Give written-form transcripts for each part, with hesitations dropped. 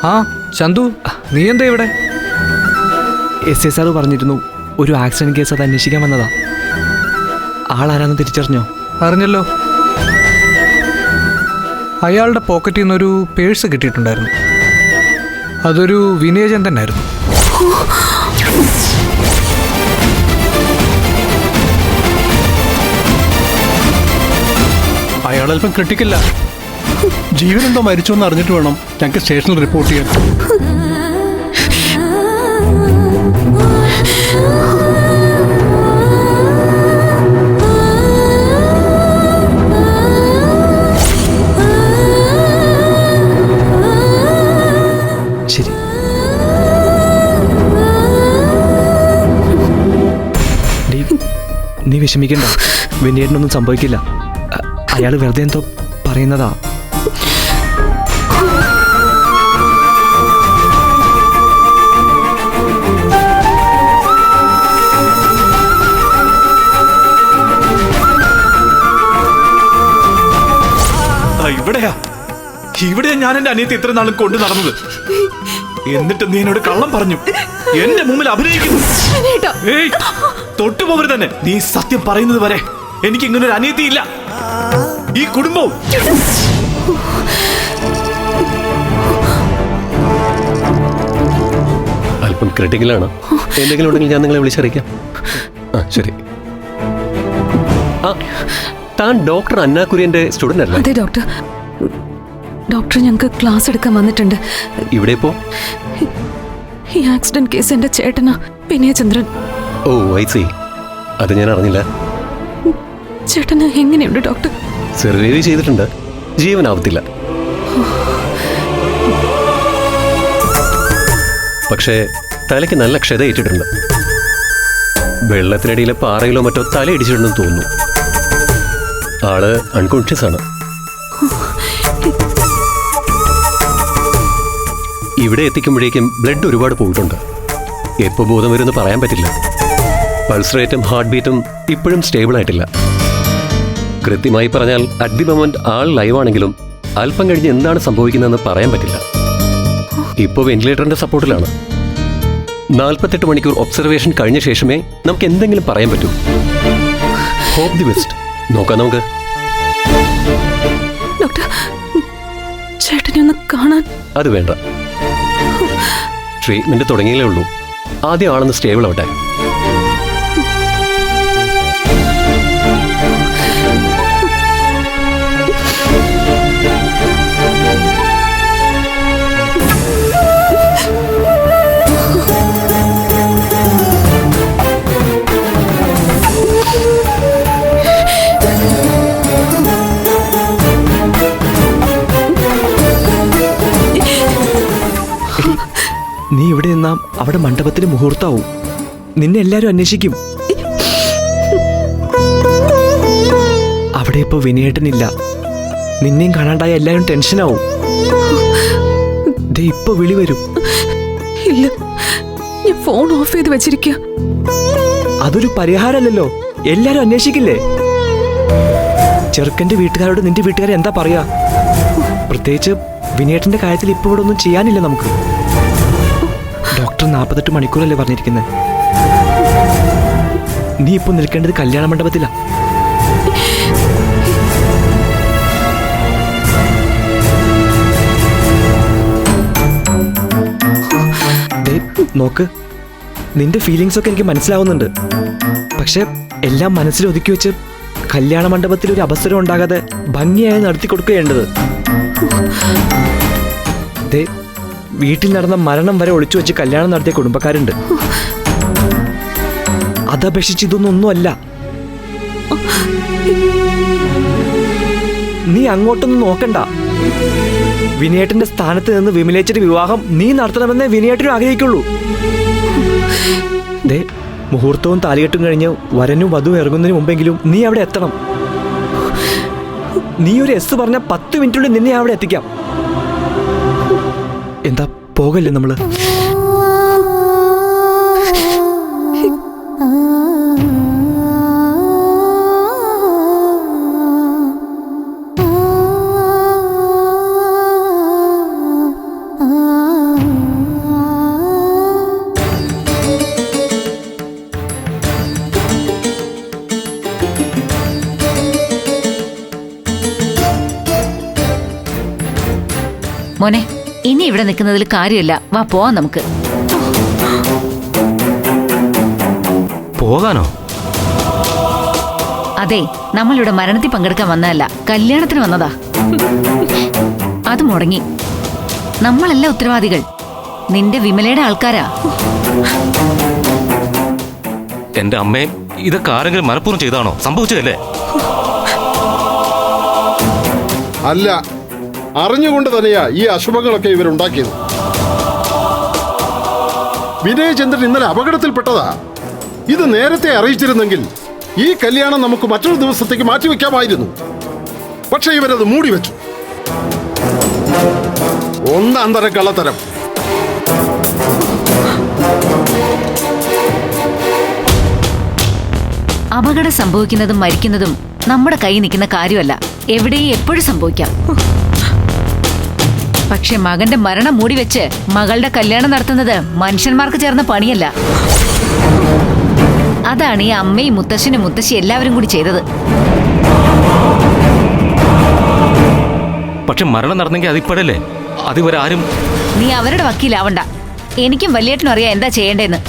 ആ ചന്തു, നീ എന്താ ഇവിടെ? എസ് സാറ് പറഞ്ഞിരുന്നു ഒരു ആക്സിഡന്റ് കേസ് അത് അന്വേഷിക്കാൻ വന്നതാ. ആളാരാന്ന് തിരിച്ചറിഞ്ഞോ? അറിഞ്ഞല്ലോ. അയാളുടെ പോക്കറ്റിൽ നിന്നൊരു പേഴ്സ് കിട്ടിയിട്ടുണ്ടായിരുന്നു. അതൊരു വിനയചന്ദ്രനായിരുന്നു. അയാളല്പം ക്രിട്ടിക്കല്ല. ജീവനെന്തോ മരിച്ചോ എന്ന് അറിഞ്ഞിട്ട് വേണം ഞങ്ങൾക്ക് സ്റ്റേഷനിൽ റിപ്പോർട്ട് ചെയ്യാൻ. ശരി, നീ വിഷമിക്കണ്ട. വിനയേട്ടനൊന്നും സംഭവിക്കില്ല. അയാൾ വെറുതെ എന്തോ പറയുന്നതാ. ഇവിടെയാ ഞാൻ എന്റെ അനിയത്തെ ഇത്ര നാളും കൊണ്ടു നടന്നത്. എന്നിട്ട് നീ എന്നോട് കള്ളം പറഞ്ഞു, എന്റെ മുമ്പിൽ അഭിനയിക്കുന്നു. തൊട്ടുപോകരുത് തന്നെ. നീ സത്യം പറയുന്നത് വരെ എനിക്ക് ഇങ്ങനെ ഒരു അനിയത്തി ഇല്ല. ഈ കുടുംബവും അല്പം ക്രിട്ടിക്കലാണ്. എന്തെങ്കിലും ഉണ്ടെങ്കിൽ ഞാൻ നിങ്ങളെ വിളിച്ചറിയിക്കാം. ശരി. താൻ ഡോക്ടർ അന്ന കുര്യന്റെ സ്റ്റുഡന്റ് അല്ലേ? അതെ ഡോക്ടർ. ഡോക്ടർ ഞങ്ങൾക്ക് ക്ലാസ് എടുക്കാൻ വന്നിട്ടുണ്ട്. ഇവിടെ ഇപ്പോ ഈ ആക്സിഡന്റ് കേസ് എന്റെ ചേട്ടനാ, വിനയചന്ദ്രൻ. ഓ ഐ സി. അത് ഞാൻ അറിഞ്ഞില്ല. ചേട്ടന് എങ്ങനെയുണ്ട് ഡോക്ടർ? സർവൈവ് ചെയ്തിട്ടുണ്ട്, ജീവനാവത്തില്ല. പക്ഷേ തലയ്ക്ക് നല്ല ക്ഷതയേറ്റിട്ടുണ്ട്. വെള്ളത്തിനടിയിലെ പാറയിലോ മറ്റോ തലയിടിച്ചിട്ടുണ്ടെന്ന് തോന്നുന്നു. ആള് അൺകോൺഷ്യസ് ആണ്. ഇവിടെ എത്തിക്കുമ്പോഴേക്കും ബ്ലഡ് ഒരുപാട് പോയിട്ടുണ്ട്. എപ്പോൾ ബോധം വരുമെന്ന് പറയാൻ പറ്റില്ല. പൾസ് റേറ്റും ഹാർട്ട് ബീറ്റും ഇപ്പോഴും സ്റ്റേബിൾ ആയിട്ടില്ല. കൃത്യമായി പറഞ്ഞാൽ അറ്റ് ദി മൊമെന്റ് ആൾ ലൈവാണെങ്കിലും അല്പം കഴിഞ്ഞ് എന്താണ് സംഭവിക്കുന്നതെന്ന് പറയാൻ പറ്റില്ല. ഇപ്പോൾ വെന്റിലേറ്ററിന്റെ സപ്പോർട്ടിലാണ്. 48 മണിക്കൂർ ഒബ്സർവേഷൻ കഴിഞ്ഞ ശേഷമേ നമുക്ക് എന്തെങ്കിലും പറയാൻ പറ്റൂ. Hope the best. നോക്കാം നമുക്ക്. ഡോക്ടർ, ചേട്ടനെ ഒന്ന് കാണാൻ. അത് വേണ്ട. ട്രീറ്റ്മെന്റ് തുടങ്ങിയേ ഉള്ളൂ. ആദ്യം ആളൊന്ന് സ്റ്റേബിൾ ആവട്ടെ. നീ ഇവിടെ നിന്നാ അവിടെ മണ്ഡപത്തിന് മുഹൂർത്താവും. നിന്നെ എല്ലാരും അന്വേഷിക്കും. അവിടെ ഇപ്പൊ വിനയേട്ടനില്ല. നിന്നെയും കാണാണ്ടായ എല്ലാരും ടെൻഷനാവും. ഇപ്പൊ വിളി വരും. ഇല്ല, ഞാൻ ഫോൺ ഓഫ് ചെയ്ത് വെച്ചിരിക്കുക. അതൊരു പരിഹാരമല്ലല്ലോ. എല്ലാരും അന്വേഷിക്കില്ലേ? ചെറുക്കന്റെ വീട്ടുകാരോട് നിന്റെ വീട്ടുകാരെ എന്താ പറയാ? പ്രത്യേകിച്ച് വിനയേട്ടന്റെ കാര്യത്തിൽ ഇപ്പൊ ഇവിടെ ഒന്നും ചെയ്യാനില്ല നമുക്ക്. ഡോക്ടർ 48 മണിക്കൂറല്ലേ പറഞ്ഞിരിക്കുന്നത്. നീ ഇപ്പൊ നിൽക്കേണ്ടത് കല്യാണ മണ്ഡപത്തിലാ. നോക്ക്, നിന്റെ ഫീലിങ്സ് ഒക്കെ എനിക്ക് മനസ്സിലാവുന്നുണ്ട്. പക്ഷെ എല്ലാം മനസ്സിൽ ഒതുക്കി വെച്ച് കല്യാണ മണ്ഡപത്തിൽ ഒരു അവസരം ഉണ്ടാകാതെ ഭംഗിയായി നടത്തി കൊടുക്കുകയേണ്ടത്. വീട്ടിൽ നടന്ന മരണം വരെ ഒളിച്ചു വെച്ച് കല്യാണം നടത്തിയ കുടുംബക്കാരുണ്ട്. അതപേക്ഷിച്ച് ഇതൊന്നൊന്നുമല്ല. നീ അങ്ങോട്ടൊന്നും നോക്കണ്ട. വിനയേട്ടന്റെ സ്ഥാനത്ത് നിന്ന് വിമലേച്ചിന്റെ വിവാഹം നീ നടത്തണമെന്നേ വിനയേട്ടനും ആഗ്രഹിക്കുള്ളൂ. മുഹൂർത്തവും താലികെട്ടും കഴിഞ്ഞ് വരനും വധു ഇറങ്ങുന്നതിന് മുമ്പെങ്കിലും നീ അവിടെ എത്തണം. നീ ഒരു എസ് പറഞ്ഞ 10 മിനിറ്റുള്ളിൽ നിന്നെ അവിടെ എത്തിക്കാം. എന്താ പോകല്ലേ നമ്മള്? ആ മോനെ, ഇനി ഇവിടെ നിൽക്കുന്നതിൽ കാര്യമില്ല. വാ പോവാം നമുക്ക്. പോകാനോ? അതെ, നമ്മളിവിടെ മരണത്തിൽ പങ്കെടുക്കാൻ വന്നതല്ല, കല്യാണത്തിന് വന്നതാ. അത് മുടങ്ങി. നമ്മളല്ല ഉത്തരവാദികൾ, നിന്റെ വിമലയുടെ ആൾക്കാരാ. എന്റെ അമ്മയെ ഇതൊക്കെ ആരെങ്കിലും മനഃപൂർവ്വം ചെയ്താണോ? സംഭവിച്ചതല്ലേ? അല്ല, അറിഞ്ഞുകൊണ്ട് തന്നെയാ ഈ അശുഭങ്ങളൊക്കെ ഇവരുണ്ടാക്കിയത്. വിനയചന്ദ്രൻ ഇന്നലെ അപകടത്തിൽപ്പെട്ടതാ. ഇത് നേരത്തെ അറിയിച്ചിരുന്നെങ്കിൽ ഈ കല്യാണം നമുക്ക് മറ്റൊരു ദിവസത്തേക്ക് മാറ്റിവെക്കാമായിരുന്നു. പക്ഷെ ഇവരത് മൂടിവെച്ചു. ഒന്നാം തരം കള്ളത്തരം. അപകടം സംഭവിക്കുന്നതും മരിക്കുന്നതും നമ്മുടെ കൈ നിൽക്കുന്ന കാര്യമല്ല, എവിടെയും എപ്പോഴും സംഭവിക്കാം. പക്ഷെ മകന്റെ മരണം മൂടിവെച്ച് മകളുടെ കല്യാണം നടത്തുന്നത് മനുഷ്യന്മാർക്ക് ചേർന്ന പണിയല്ല. അതാണ് ഈ അമ്മയും മുത്തശ്ശനും മുത്തശ്ശി എല്ലാവരും കൂടി ചെയ്തത്. പക്ഷെ മരണം നടന്നെങ്കിൽ അതിപ്പോഴല്ലേ? അതിവരെ ആരും. നീ അവരുടെ വക്കീലാവണ്ട. എനിക്കും വലിയേട്ടനും അറിയാം എന്താ ചെയ്യേണ്ടതെന്ന്.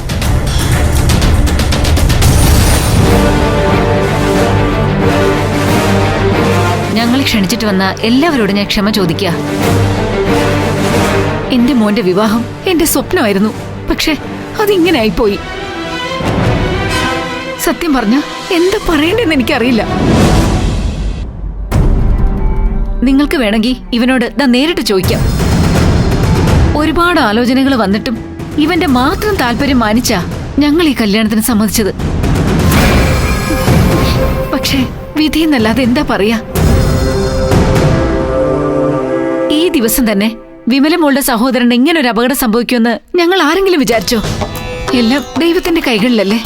ഞങ്ങൾ ക്ഷണിച്ചിട്ട് വന്ന എല്ലാവരോടും ഞാൻ ക്ഷമ ചോദിക്കുക. എന്റെ മോന്റെ വിവാഹം എന്റെ സ്വപ്നമായിരുന്നു. പക്ഷെ അതിങ്ങനെ ആയിപ്പോയി. സത്യം പറഞ്ഞ എന്താ പറയണ്ടെന്ന് എനിക്കറിയില്ല. നിങ്ങൾക്ക് വേണമെങ്കിൽ ഇവനോട് നേരിട്ട് ചോദിക്കാം. ഒരുപാട് ആലോചനകൾ വന്നിട്ടും ഇവന്റെ മാത്രം താല്പര്യം മാനിച്ചാ ഞങ്ങൾ ഈ കല്യാണത്തിന് സമ്മതിച്ചത്. പക്ഷേ വിധിയെന്നല്ലാതെ എന്താ പറയാ? ഈ ദിവസം തന്നെ വിമലമോളുടെ സഹോദരന് ഇങ്ങനെ ഒരു അപകടം സംഭവിക്കുമെന്ന് ഞങ്ങൾ ആരെങ്കിലും വിചാരിച്ചോ? എല്ലാം ദൈവത്തിന്റെ കൈകളിലല്ലേ.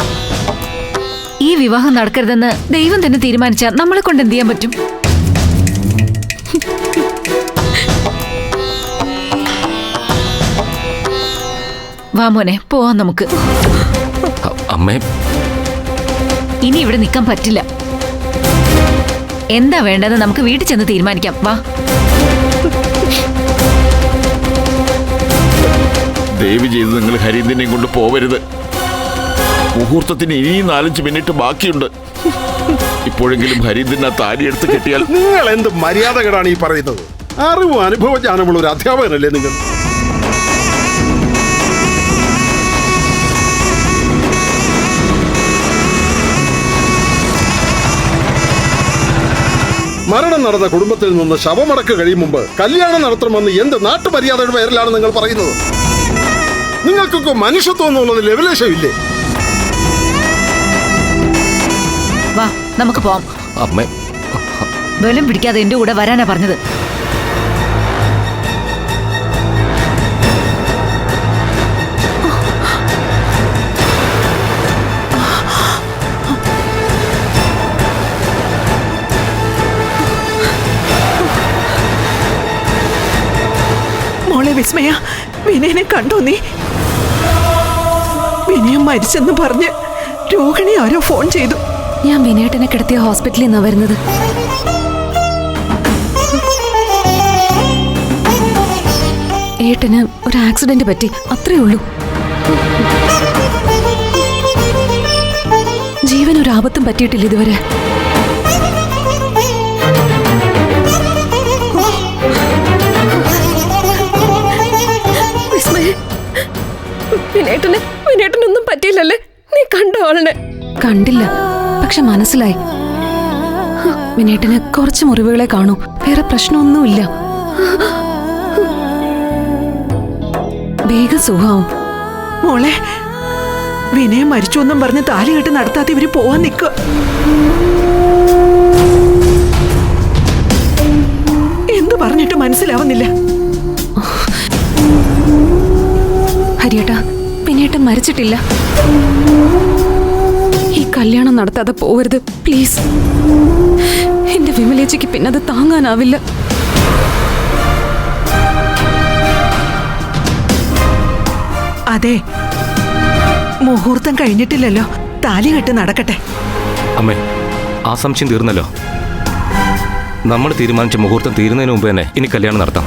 ഈ വിവാഹം നടക്കരുതെന്ന് ദൈവം തന്നെ തീരുമാനിച്ചാൽ നമ്മളെ കൊണ്ട് എന്ത് ചെയ്യാൻ പറ്റും? വാ മോനെ, പോവാം നമുക്ക്. അമ്മേ, ഇനി ഇവിടെ നിൽക്കാൻ പറ്റില്ല. എന്താ വേണ്ടത് നമുക്ക് വീട്ടിൽ ചെന്ന് തീരുമാനിക്കാം. വാ. ദയവ് ചെയ്ത് നിങ്ങൾ ഹരീന്ദ്രനെയും കൊണ്ട് പോവരുത്. മുഹൂർത്തത്തിന് ഇനിയും 4-5 മിനിറ്റ് ബാക്കിയുണ്ട്. ഇപ്പോഴെങ്കിലും ഹരീന്ദ്രൻ ആ താലിയെടുത്ത് കെട്ടിയാൽ. നിങ്ങൾ എന്ത് മര്യാദകളാണ് ഈ പറയുന്നത്? അറിവും അനുഭവജ്ഞാനമുള്ള ഒരു അധ്യാപകനല്ലേ നിങ്ങൾ? മരണം നടന്ന കുടുംബത്തിൽ നിന്ന് ശവമടക്ക് കഴിയും മുമ്പ് കല്യാണം നടത്തണമെന്ന് എന്ത് നാട്ടുമര്യാദയുടെ പേരിലാണ് നിങ്ങൾ പറയുന്നത്? നിങ്ങൾക്കൊക്കെ മനുഷ്യത്വം എന്നുള്ളത് ലെവലേശമില്ലേ? വാ, നമുക്ക് പോവാം. അമ്മേ, ബലം പിടിക്കാതെ എന്റെ കൂടെ വരാനാ പറഞ്ഞത്. മോളെ വിസ്മയ, വിനയനെ കണ്ടോ നീ? വിനയം മരിച്ചെന്ന് പറഞ്ഞ് രോഹിണി ആരോ ഫോൺ ചെയ്തു. ഞാൻ വിനയേട്ടനെ കിടത്തിയ ഹോസ്പിറ്റലിൽ നിന്നാ വരുന്നത്. ഏട്ടന് ഒരു ആക്സിഡന്റ് പറ്റി, അത്രേ ഉള്ളൂ. ജീവൻ ഒരു ആപത്തും പറ്റിയിട്ടില്ല ഇതുവരെ. വിനേട്ടനൊന്നും പറ്റിയില്ലല്ലേ? നീ കണ്ടോ ആളിനെ? കണ്ടില്ല, പക്ഷെ മനസ്സിലായി. വിനേട്ടന് കുറച്ച് മുറിവുകളെ കാണൂ, വേറെ പ്രശ്നമൊന്നുമില്ല. വേഗം സുഖാവും. മോളെ, വിനയം മരിച്ചു എന്നും പറഞ്ഞ് താലി കെട്ട് നടത്താതെ ഇവര് പോവാൻ നിൽക്കുക. എന്തു പറഞ്ഞിട്ട് മനസ്സിലാവുന്നില്ല. ഹരിയേട്ടാ, വിനേട്ടൻ മരിച്ചിട്ടില്ല. ഈ കല്യാണം നടത്താതെ പോവരുത് പ്ലീസ്. എന്റെ വിമലേച്ചിക്ക് പിന്നെ അത് താങ്ങാനാവില്ല. അതെ, മുഹൂർത്തം കഴിഞ്ഞിട്ടില്ലല്ലോ, താലി കെട്ട് നടക്കട്ടെ. അമ്മേ, ആ സംശയം തീർന്നല്ലോ. നമ്മൾ തീരുമാനിച്ച മുഹൂർത്തം തീരുന്നതിന് മുമ്പ് തന്നെ ഇനി കല്യാണം നടത്താം.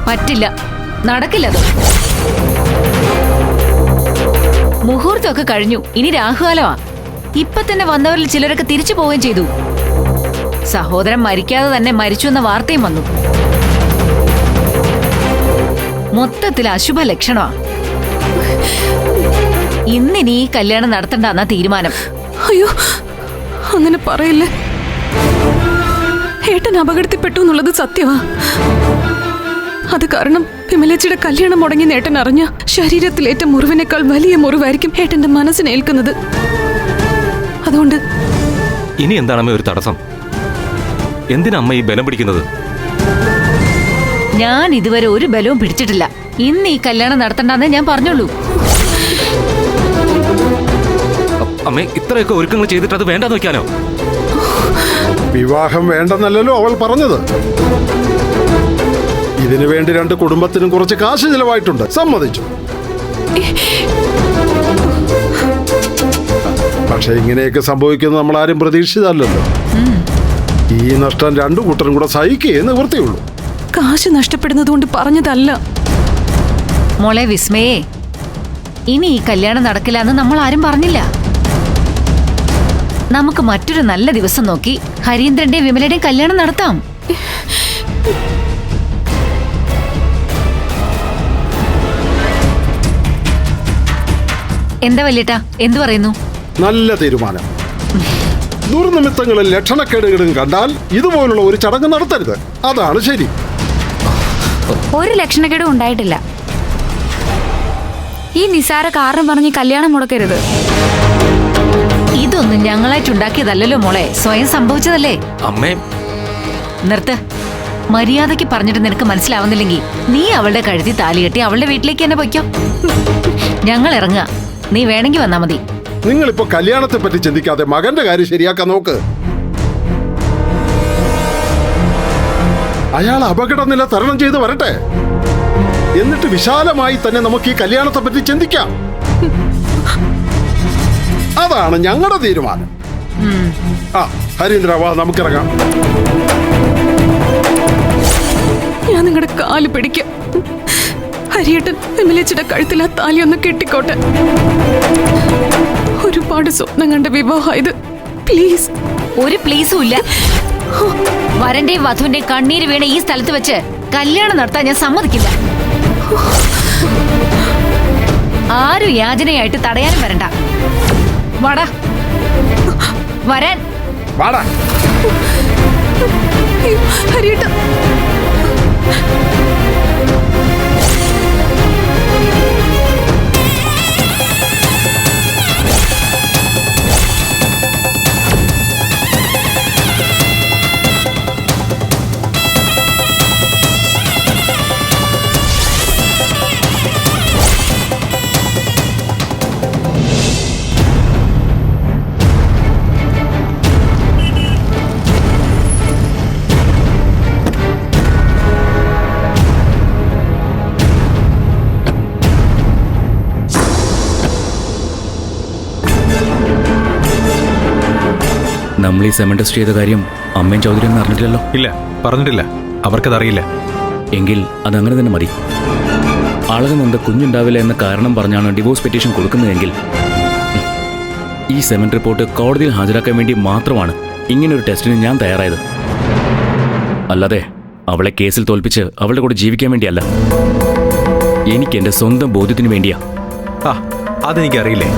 പറ്റില്ല, നടക്കില്ലത്. മുഹൂർത്തമൊക്കെ കഴിഞ്ഞു, ഇനി രാഹുകാലമാ. ഇപ്പൊ തന്നെ വന്നവരിൽ ചിലരൊക്കെ തിരിച്ചു പോവുകയും ചെയ്തു. സഹോദരൻ മരിക്കാതെ തന്നെ മരിച്ചു എന്ന വാർത്തയും വന്നു. മൊത്തത്തിൽ അശുഭ ലക്ഷണമാ. ഇന്നിനി ഈ കല്യാണം നടത്തണ്ടെന്നാ തീരുമാനം. അയ്യോ, അങ്ങനെ പറയല്ലേ. ഏട്ടൻ അപകടത്തിൽപ്പെട്ടു എന്നുള്ളത് സത്യമാ. അത് കാരണം വിമലേച്ചിയുടെ കല്യാണം മുടങ്ങി ഏട്ടൻ അറിഞ്ഞ ശരീരത്തിലേറ്റ മുറിവിനേക്കാൾ വലിയ മുറിവായിരിക്കും ഏട്ടന്റെ മനസ്സിനേൽക്കുന്നത്. അതുകൊണ്ട് ഇനി എന്താണ് അമ്മ ഒരു തടസ്സം? എന്തിനാ അമ്മ ഈ ബലം പിടിക്കുന്നത്? ഞാൻ ഇതുവരെ ഒരു ബലവും പിടിച്ചിട്ടില്ല. ഇന്ന് ഈ കല്യാണം നടത്തണ്ടെന്നേ ഞാൻ പറഞ്ഞുള്ളൂ. അമ്മേ, ഇത്രയൊക്കെ ഒരുക്കങ്ങൾ ചെയ്തിട്ട് അത് വേണ്ടെന്ന് വെക്കാനോ? വിവാഹം വേണ്ടെന്നല്ലല്ലോ അവൾ പറഞ്ഞത്. ഇതിനു വേണ്ടി രണ്ട് കുടുംബത്തിനും കുറച്ച് കാശ് ചിലവായിട്ടുണ്ട്, സമ്മതിച്ചു. പക്ഷെ ഇങ്ങനെയൊക്കെ സംഭവിക്കുന്നത് നമ്മൾ ആരും പ്രതീക്ഷിച്ചതല്ലല്ലോ. ഈ നഷ്ടം രണ്ടു കൂട്ടരും കൂടെ സഹിക്കുകയേ നിവൃത്തിയുള്ളൂ. കാശ് നഷ്ടപ്പെടുന്നത് കൊണ്ട് പറഞ്ഞതല്ല. മോളെ വിസ്മയേ, ഇനി ഈ കല്യാണം നടക്കില്ല എന്ന് നമ്മൾ ആരും പറഞ്ഞില്ല. നമുക്ക് മറ്റൊരു നല്ല ദിവസം നോക്കി ഹരീന്ദ്രന്റെയും വിമലയുടെയും കല്യാണം നടത്താം. എന്താ വല്യേട്ടാ, എന്തു പറയുന്നു? നല്ല തീരുമാനം. ദുർനിമിത്തങ്ങളിൽ ലക്ഷണക്കേടുകളും കണ്ടാൽ ഇതുപോലുള്ള ഒരു ചടങ്ങ് നടത്തരുത്. അതാണ് ശരി. ഒരു ലക്ഷണക്കേടും ഉണ്ടായിട്ടില്ല. ഈ നിസാര കാരണം പറഞ്ഞ് കല്യാണം മുടക്കരുത്. ഇതൊന്നും ഞങ്ങളായിട്ടുണ്ടാക്കിയതല്ലോ മോളെ, സ്വയം സംഭവിച്ചതല്ലേ. അമ്മേ, നിർത്ത്. മര്യാദയ്ക്ക് പറഞ്ഞിട്ട് നിനക്ക് മനസ്സിലാവുന്നില്ലെങ്കിൽ നീ അവളുടെ കഴുത്തി താലി കെട്ടി അവളുടെ വീട്ടിലേക്ക് തന്നെ പൊയ്ക്കോ. ഞങ്ങൾ ഇറങ്ങുക, നീ വേണമെങ്കിൽ വന്നാ മതി. നിങ്ങളിപ്പോ കല്യാണത്തെ പറ്റി ചിന്തിക്കാതെ മകന്റെ കാര്യം ശരിയാക്കാൻ നോക്ക്. അയാൾ അപകടനില തരണം ചെയ്ത് വരട്ടെ. എന്നിട്ട് വിശാലമായി തന്നെ നമുക്ക് ഈ കല്യാണത്തെ പറ്റി ചിന്തിക്കാം. അതാണ് ഞങ്ങളുടെ തീരുമാനം. ആ ഹരീന്ദ്ര, വാ നമുക്കിറങ്ങാം. ഞാൻ നിങ്ങളുടെ കാല് പിടിക്കാം. ഹരിയേട്ടൻ വിമലേച്ചിയുടെ കഴുത്തിൽ ആ താലി ഒന്ന് കെട്ടിക്കോട്ടെ. ഒരുപാട് സ്വപ്നം കണ്ട വിവാഹമായത്. പ്ലീസ്. ഒരു പ്ലീസും ഇല്ല. വരന്റെയും വധുവിന്റെയും കണ്ണീര് വീണ ഈ സ്ഥലത്ത് വെച്ച് കല്യാണം നടത്താൻ ഞാൻ സമ്മതിക്കില്ല. ആരും യാചനയായിട്ട് തടയാനും വരണ്ട. വാടാ, വരാൻ. വാടാ. ഹരിയേട്ട, നമ്മൾ ഈ സെമൻ ടെസ്റ്റ് ചെയ്ത കാര്യം അമ്മയും ചൗധരിയൊന്നും അറിഞ്ഞിട്ടില്ലല്ലോ. ഇല്ല, പറഞ്ഞിട്ടില്ല. അവർക്കതറിയില്ല. എങ്കിൽ അതങ്ങനെ തന്നെ മതി. ആളുകളുണ്ട് കുഞ്ഞുണ്ടാവില്ല എന്ന കാരണം പറഞ്ഞാണ് ഡിവോഴ്സ് പെറ്റീഷൻ കൊടുക്കുന്നതെങ്കിൽ ഈ സെമൻ റിപ്പോർട്ട് കോടതിയിൽ ഹാജരാക്കാൻ വേണ്ടി മാത്രമാണ് ഇങ്ങനൊരു ടെസ്റ്റിന് ഞാൻ തയ്യാറായത്. അല്ലാതെ അവളെ കേസിൽ തോൽപ്പിച്ച് അവളുടെ കൂടെ ജീവിക്കാൻ വേണ്ടിയല്ല. എനിക്ക് എൻ്റെ സ്വന്തം ബോധ്യത്തിന് വേണ്ടിയാ. ആ, അതെനിക്കറിയില്ലേ.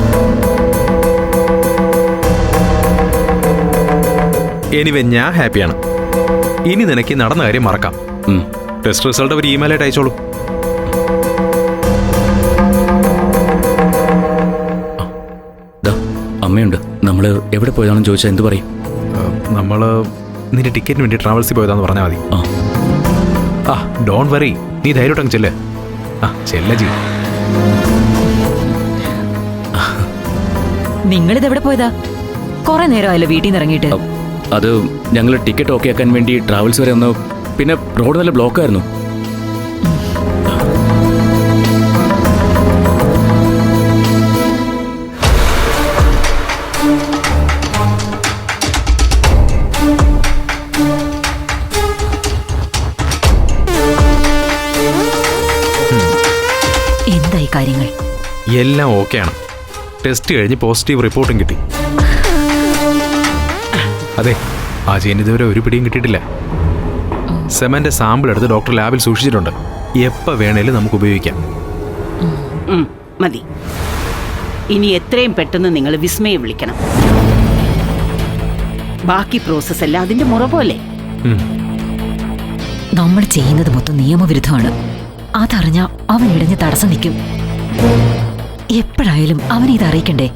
എനിവേ, ഞാൻ ഹാപ്പിയാണ്. ഇനി നിനക്ക് നടന്ന കാര്യം മറക്കാം. ടെസ്റ്റ് റിസൾട്ട് ഒരു ഇമെയിലായിട്ട് അയച്ചോളൂ. അമ്മയുണ്ട്. നമ്മൾ എവിടെ പോയതാണെന്ന് ചോദിച്ചാൽ എന്ത് പറയും? നമ്മൾ നിന്റെ ടിക്കറ്റിന് വേണ്ടി ട്രാവൽസിൽ പോയതാന്ന് പറഞ്ഞാൽ മതി. ആ, ഡോണ്ട് വറി, നീ ധൈര്യമായിട്ടങ്ങ് ചെല്ല്. ആ, ചെല്ല ജി. നിങ്ങളിതെവിടെ പോയതാ? കുറെ നേരമായല്ലോ വീട്ടിൽ നിന്ന് ഇറങ്ങിയിട്ട്. അത് ഞങ്ങൾ ടിക്കറ്റ് ഓക്കെ ആക്കാൻ വേണ്ടി ട്രാവൽസ് വരെ ഒന്ന്, പിന്നെ റോഡ് നല്ല ബ്ലോക്കായിരുന്നു. എല്ലാം ഓക്കെയാണ്. ടെസ്റ്റ് കഴിഞ്ഞ് പോസിറ്റീവ് റിപ്പോർട്ടും കിട്ടി. അതെ, അജയന് ഇതുവരെ ഒരു പിടിയും കിട്ടിയിട്ടില്ല. സെമന്റെ സാമ്പിൾ എടുത്ത് ഡോക്ടർ ലാബിൽ സൂക്ഷിച്ചിട്ടുണ്ട്. എപ്പോൾ വേണേലും നമുക്ക് ഉപയോഗിക്കാം. മതി. ഇനി എത്രയും പെട്ടെന്ന് നിങ്ങൾ വിസ്മയെ വിളിക്കണം. ബാക്കി പ്രോസസ് എല്ലാം അതിന്റെ മുറ പോലെ. നമ്മൾ ചെയ്യുന്നത് മൊത്തം നിയമവിരുദ്ധമാണ്. അതറിഞ്ഞ അവൻ ഇടഞ്ഞ് തടസ്സം നിൽക്കും. എപ്പോഴായാലും അവനെ ഇത് അറിയിക്കണ്ടേ?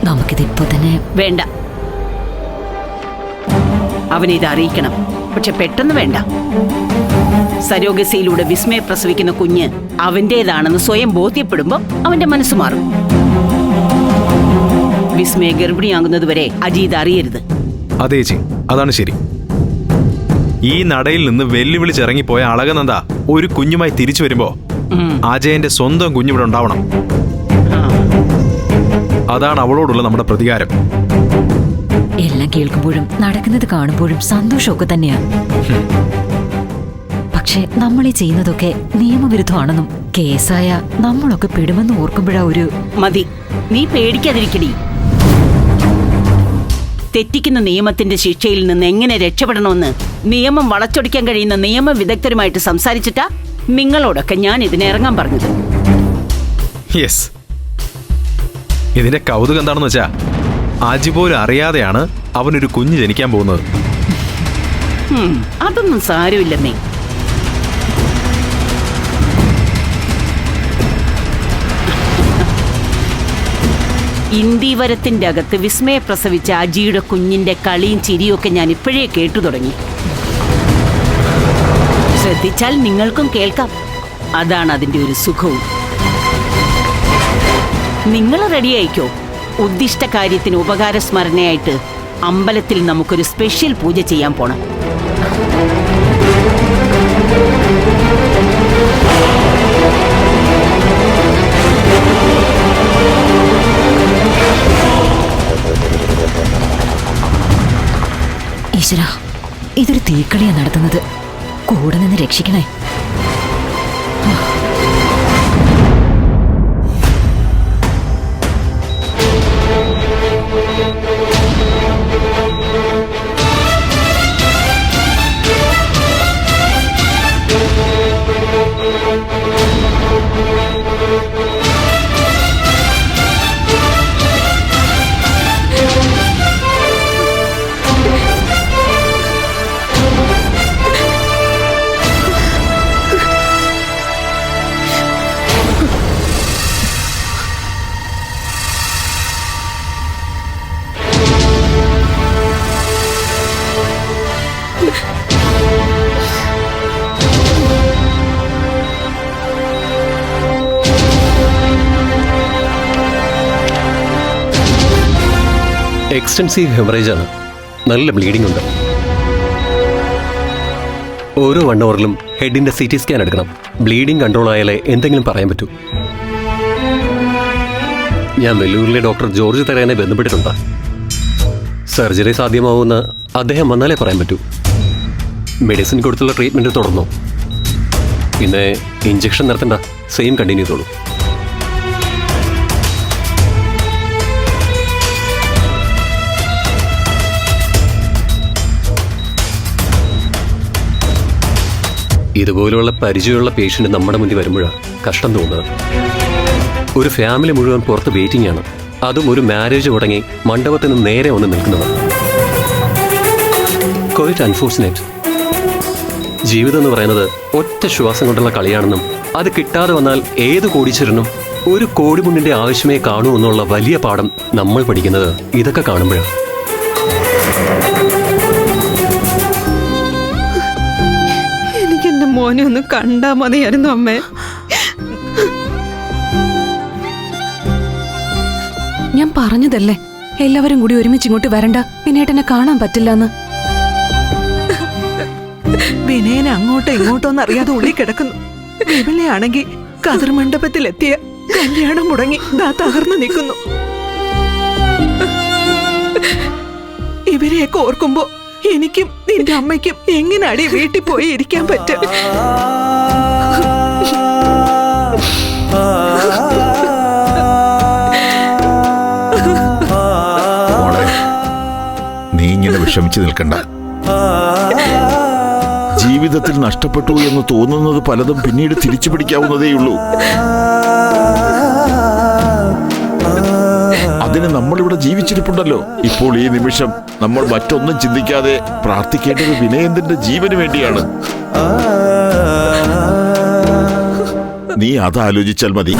നമുക്കിതിപ്പോ തന്നെ വേണ്ട. അവനെ ഇത് അറിയിക്കണം, പക്ഷെ പെട്ടെന്ന് വേണ്ട. സരോഗസിയിലൂടെ വിസ്മയെ പ്രസവിക്കുന്ന കുഞ്ഞ് അവന്റേതാണെന്ന് സ്വയം ബോധ്യപ്പെടുമ്പോ അവന്റെ മനസ്സ് മാറും. വിസ്മയെ ഗർഭിണിയാകുന്നത് വരെ അജീത് അറിയരുത്. അതെ ചേച്ചി, അതാണ് ശരി. ഈ നടയിൽ നിന്ന് വെല്ലുവിളിച്ചിറങ്ങിപ്പോയ അളകനന്ദ ഒരു കുഞ്ഞുമായി തിരിച്ചു വരുമ്പോ അജയന്റെ സ്വന്തം കുഞ്ഞിവിടെ ഉണ്ടാവണം. അതാണ് അവളോടുള്ള നമ്മുടെ പ്രതികാരം. എല്ലാം കേൾക്കുമ്പോഴും നടക്കുന്നത് കാണുമ്പോഴും സന്തോഷമൊക്കെ തന്നെയാ. പക്ഷെ നമ്മളീ ചെയ്യുന്നതൊക്കെ നിയമവിരുദ്ധമാണെന്നും കേസായ നമ്മളൊക്കെ പെടുമെന്ന് ഓർക്കുമ്പോഴാ ഒരു മതി. നീ പേടിക്കാതിരിക്കടി. തെറ്റിക്കുന്ന നിയമത്തിന്റെ ശിക്ഷയിൽ നിന്ന് എങ്ങനെ രക്ഷപ്പെടണമെന്ന് നിയമം വളച്ചൊടിക്കാൻ കഴിയുന്ന നിയമ വിദഗ്ധരുമായിട്ട് സംസാരിച്ചിട്ടാ നിങ്ങളോടൊക്കെ ഞാൻ ഇതിനിറങ്ങാൻ പറഞ്ഞത്. യെസ്. ഇതിന്റെ കൗതുകം എന്താണെന്ന് വെച്ചാ അജി പോലും അറിയാതെയാണ് അവനൊരു കുഞ്ഞ് ജനിക്കാൻ പോകുന്നത്. അതൊന്നും സാരമില്ലെന്നേ. ഇന്ദീവരത്തിന്റെ അകത്ത് വിസ്മയെ പ്രസവിച്ച അജിയുടെ കുഞ്ഞിന്റെ കളിയും ചിരിയും ഒക്കെ ഞാൻ ഇപ്പോഴേ കേട്ടു തുടങ്ങി. ശ്രദ്ധിച്ചാൽ നിങ്ങൾക്കും കേൾക്കാം. അതാണ് അതിന്റെ ഒരു സുഖവും. നിങ്ങൾ റെഡിയായിക്കോ. ഉദ്ദിഷ്ട കാര്യത്തിന് ഉപകാരസ്മരണയായിട്ട് അമ്പലത്തിൽ നമുക്കൊരു സ്പെഷ്യൽ പൂജ ചെയ്യാൻ പോണം. ഈശ്വര, ഇതൊരു തീക്കളിയാ നടത്തുന്നത്. കൂടെ നിന്ന് രക്ഷിക്കണേ. എക്സ്റ്റൻസീവ് ഹെമറേജ് ആണ്. നല്ല ബ്ലീഡിംഗ് ഉണ്ട്. ഓരോ 1 അവറിലും ഹെഡിന്റെ CT സ്കാൻ എടുക്കണം. ബ്ലീഡിംഗ് കൺട്രോൾ ആയാലേ എന്തെങ്കിലും പറയാൻ പറ്റൂ. ഞാൻ വെല്ലൂരിലെ ഡോക്ടർ ജോർജ് തെരേനെ ബന്ധപ്പെട്ടിട്ടുണ്ട്. സർജറി സാധ്യമാവുമെന്ന് അദ്ദേഹം വന്നാലേ പറയാൻ പറ്റൂ. മെഡിസിൻ കൊടുത്തുള്ള ട്രീറ്റ്മെന്റ് തുടർന്നു. പിന്നെ ഇഞ്ചക്ഷൻ നിർത്തണ്ട, സെയിം കണ്ടിന്യൂ ചെയ്തോളൂ. ഇതുപോലുള്ള പരിചയമുള്ള പേഷ്യന്റ് നമ്മുടെ മുന്നിൽ വരുമ്പോഴാണ് കഷ്ടം തോന്നുന്നത്. ഒരു ഫാമിലി മുഴുവൻ പുറത്ത് വെയിറ്റിംഗ് ആണ്. അതും ഒരു മാരേജ് തുടങ്ങി മണ്ഡപത്തിന് നേരെ വന്ന് നിൽക്കുന്നത്. Quite unfortunate. ജീവിതം എന്ന് പറയുന്നത് ഒറ്റ ശ്വാസം കൊണ്ടുള്ള കളിയാണെന്നും അത് കിട്ടാതെ വന്നാൽ ഏത് കോടീശ്വരനും 1 കോടി മുന്നിന്റെ ആവശ്യമേ കാണൂ എന്നുള്ള വലിയ പാഠം നമ്മൾ പഠിക്കുന്നത് ഇതൊക്കെ കാണുമ്പോഴാണ്. എന്റെ മോനെ ഒന്ന് കണ്ടാ മതിയായിരുന്നു അമ്മേ. ഞാൻ പറഞ്ഞതല്ലേ എല്ലാവരും കൂടി ഒരുമിച്ച് ഇങ്ങോട്ട് വരണ്ട, വിനേട്ടനെ കാണാൻ പറ്റില്ലെന്ന്. വിനയനെ അങ്ങോട്ടോ ഇങ്ങോട്ടോന്ന് അറിയാതെ ഉള്ളിൽ കിടക്കുന്നു. വിമലയാണെങ്കിൽ കതിർ മണ്ഡപത്തിലെത്തിയ കല്യാണം മുടങ്ങി ദാ തകർന്നു നിൽക്കുന്നു. ഇവരെയൊക്കെ ഓർക്കുമ്പോ എനിക്കും നിന്റെ അമ്മയ്ക്കും എങ്ങനെയാടി വീട്ടിൽ പോയി ഇരിക്കാൻ പറ്റും? വിഷമിച്ചു നിൽക്കണ്ട. ജീവിതത്തിൽ നഷ്ടപ്പെട്ടു എന്ന് തോന്നുന്നത് പലതും പിന്നീട് തിരിച്ചു പിടിക്കാവുന്നതേയുള്ളൂ. അതിന് നമ്മളിവിടെ ജീവിച്ചിരിപ്പുണ്ടല്ലോ. ഇപ്പോൾ ഈ നിമിഷം നമ്മൾ മറ്റൊന്നും ചിന്തിക്കാതെ പ്രാർത്ഥിക്കേണ്ടത് വിനയേന്ദ്രന്റെ ജീവന് വേണ്ടിയാണ്. നീ അതാലോചിച്ചാൽ മതി.